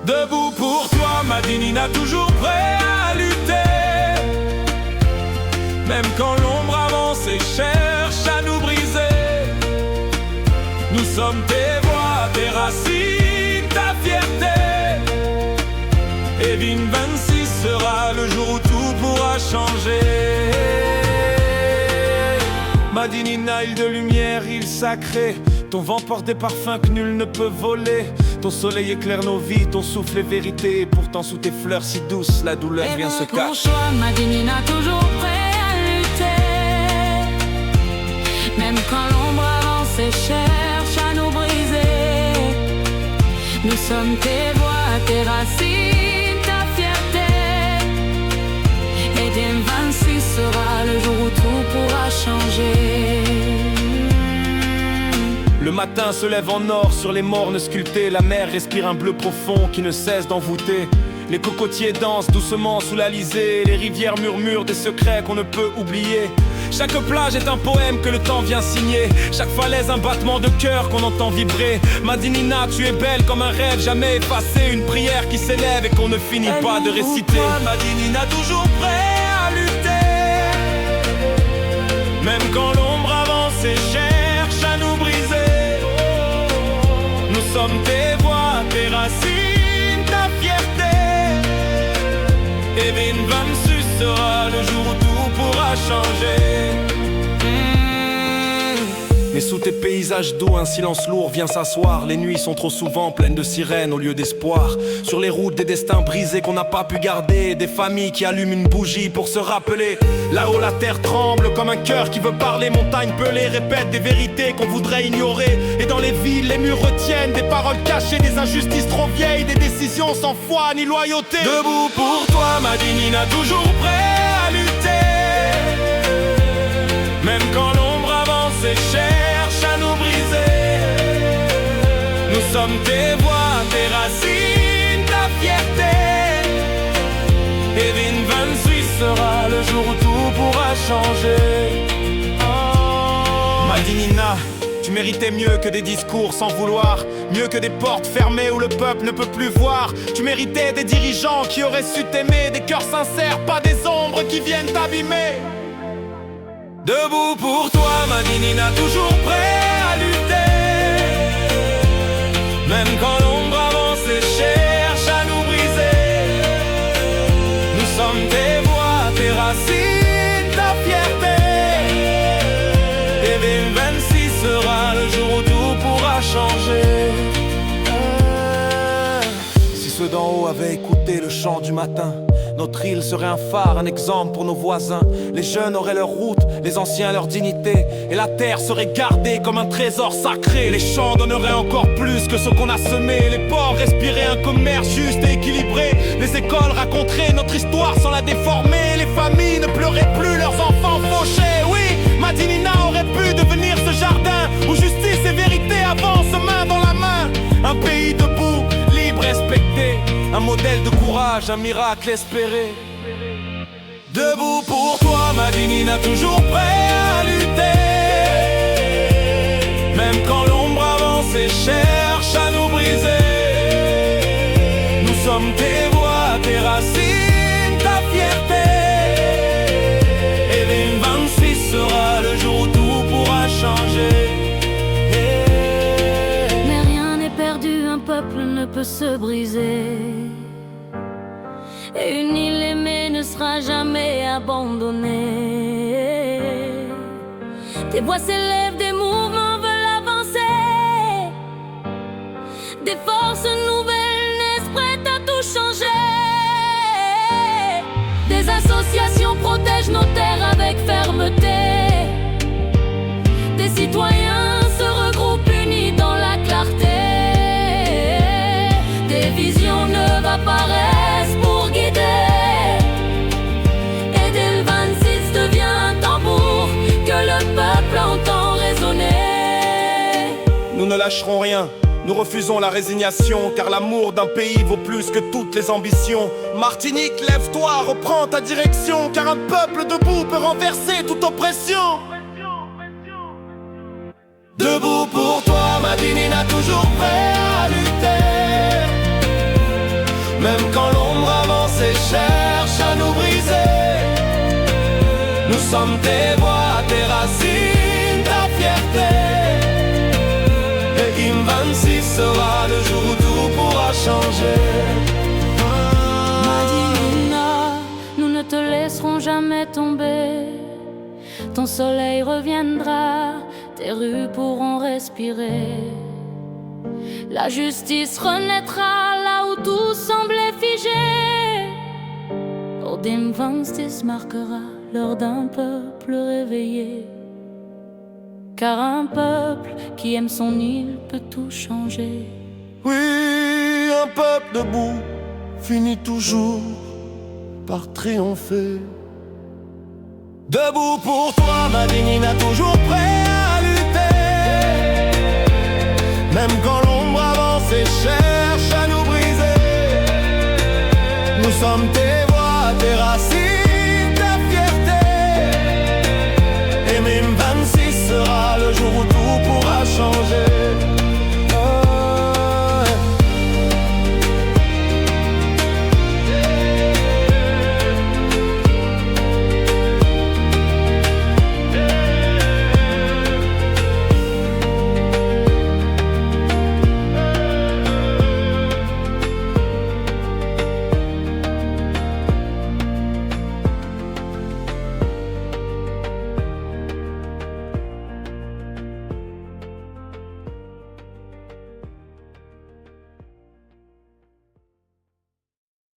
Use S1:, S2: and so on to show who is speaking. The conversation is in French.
S1: Debout pour toi, Madinina, toujours prêt à lutter. Même quand l'ombre avance et cherche à nous briser, nous sommes tes voix, tes racines, ta fierté. Et Vin 26 sera le jour où tout pourra changer. Madinina, île de lumière, île sacrée, ton vent porte des parfums que nul ne peut voler. Ton soleil éclaire nos vies, ton souffle est vérité. Pourtant sous tes fleurs si douces, la douleur vient se cacher.
S2: Mon choix, Madinina, toujours prêt à lutter. Même quand l'ombre avance et cherche à nous briser, nous sommes tes voix, tes racines, ta fierté. Et dès 26 sera le jour où tout pourra changer.
S1: Le matin se lève en or sur les mornes sculptés. La mer respire un bleu profond qui ne cesse d'envoûter. Les cocotiers dansent doucement sous l'Alizé. Les rivières murmurent des secrets qu'on ne peut oublier. Chaque plage est un poème que le temps vient signer. Chaque falaise un battement de cœur qu'on entend vibrer. Madinina, tu es belle comme un rêve jamais effacé. Une prière qui s'élève et qu'on ne finit pas de réciter. Madinina, toujours prêt à lutter. Même quand l'ombre avance et cherche à nous briser, nous sommes tes voix, tes racines, ta fierté. Et Vin 26 sera le jour où tout pourra changer. Mais sous tes paysages doux, un silence lourd vient s'asseoir. Les nuits sont trop souvent pleines de sirènes au lieu d'espoir. Sur les routes, des destins brisés qu'on n'a pas pu garder. Des familles qui allument une bougie pour se rappeler. Là-haut la terre tremble comme un cœur qui veut parler. Montagnes pelées répètent des vérités qu'on voudrait ignorer. Et dans les villes, les murs retiennent des paroles cachées. Des injustices trop vieilles, des décisions sans foi ni loyauté. Debout pour toi, Madinina, toujours prêt à lutter. Même quand l'ombre avance et cherche à nous briser, nous sommes tes voix, tes racines, ta fierté. Et Vin 26 sera le jour où tout pourra changer. Madinina, tu méritais mieux que des discours sans vouloir, mieux que des portes fermées où le peuple ne peut plus voir. Tu méritais des dirigeants qui auraient su t'aimer, des cœurs sincères, pas des ombres qui viennent t'abîmer. Debout pour toi, Madinina, toujours prêt à lutter. Même quand l'ombre avance et cherche à nous briser, nous sommes tes voix, tes racines, ta fierté. Et Vin 26 sera le jour où tout pourra changer. Si ceux d'en haut avaient écouté le chant du matin, notre île serait un phare, un exemple pour nos voisins. Les jeunes auraient leur route, les anciens leur dignité. Et la terre serait gardée comme un trésor sacré. Les champs donneraient encore plus que ce qu'on a semé. Les ports respiraient un commerce juste et équilibré. Les écoles raconteraient notre histoire sans la déformer. Les familles ne pleuraient plus leurs enfants fauchés. Oui, Madinina aurait pu devenir ce jardin où justice et vérité avancent main dans la main. Un pays debout, libre, respecté. Un modèle de courage, un miracle espéré. Debout pour toi, Madinina, toujours prêt à lutter. Même quand l'ombre avance et cherche à nous briser, nous sommes tes voix, tes racines, ta fierté. Et Vin 26 sera le jour où tout pourra changer.
S2: Mais rien n'est perdu, un peuple ne peut se briser. Et une île aimée ne sera jamais abandonnée. Des voix s'élèvent, des mouvements veulent avancer. Des forces nouvelles naissent prêtes à tout changer. Des associations protègent nos terres avec fermeté. Des citoyens se regroupent unis dans la clarté. Des visions neuves apparaissent pour guider. Et dès le 26 devient un tambour que le peuple entend résonner.
S1: Nous ne lâcherons rien, nous refusons la résignation, car l'amour d'un pays vaut plus que toutes les ambitions. Martinique, lève-toi, reprends ta direction, car un peuple debout peut renverser toute oppression. Debout pour toi, Madinina, toujours prêt à lutter. cherchent à nous briser. Nous sommes tes voix, tes racines, ta fierté. Et Im26 sera le jour où tout pourra changer.
S2: Madina, nous ne te laisserons jamais tomber. Ton soleil reviendra, tes rues pourront respirer. La justice renaîtra là où tout semblait figé. Im26 marquera l'heure d'un peuple réveillé. Car un peuple qui aime son île peut tout changer.
S1: Oui, un peuple debout finit toujours par triompher. Debout pour toi, Madinina toujours prêt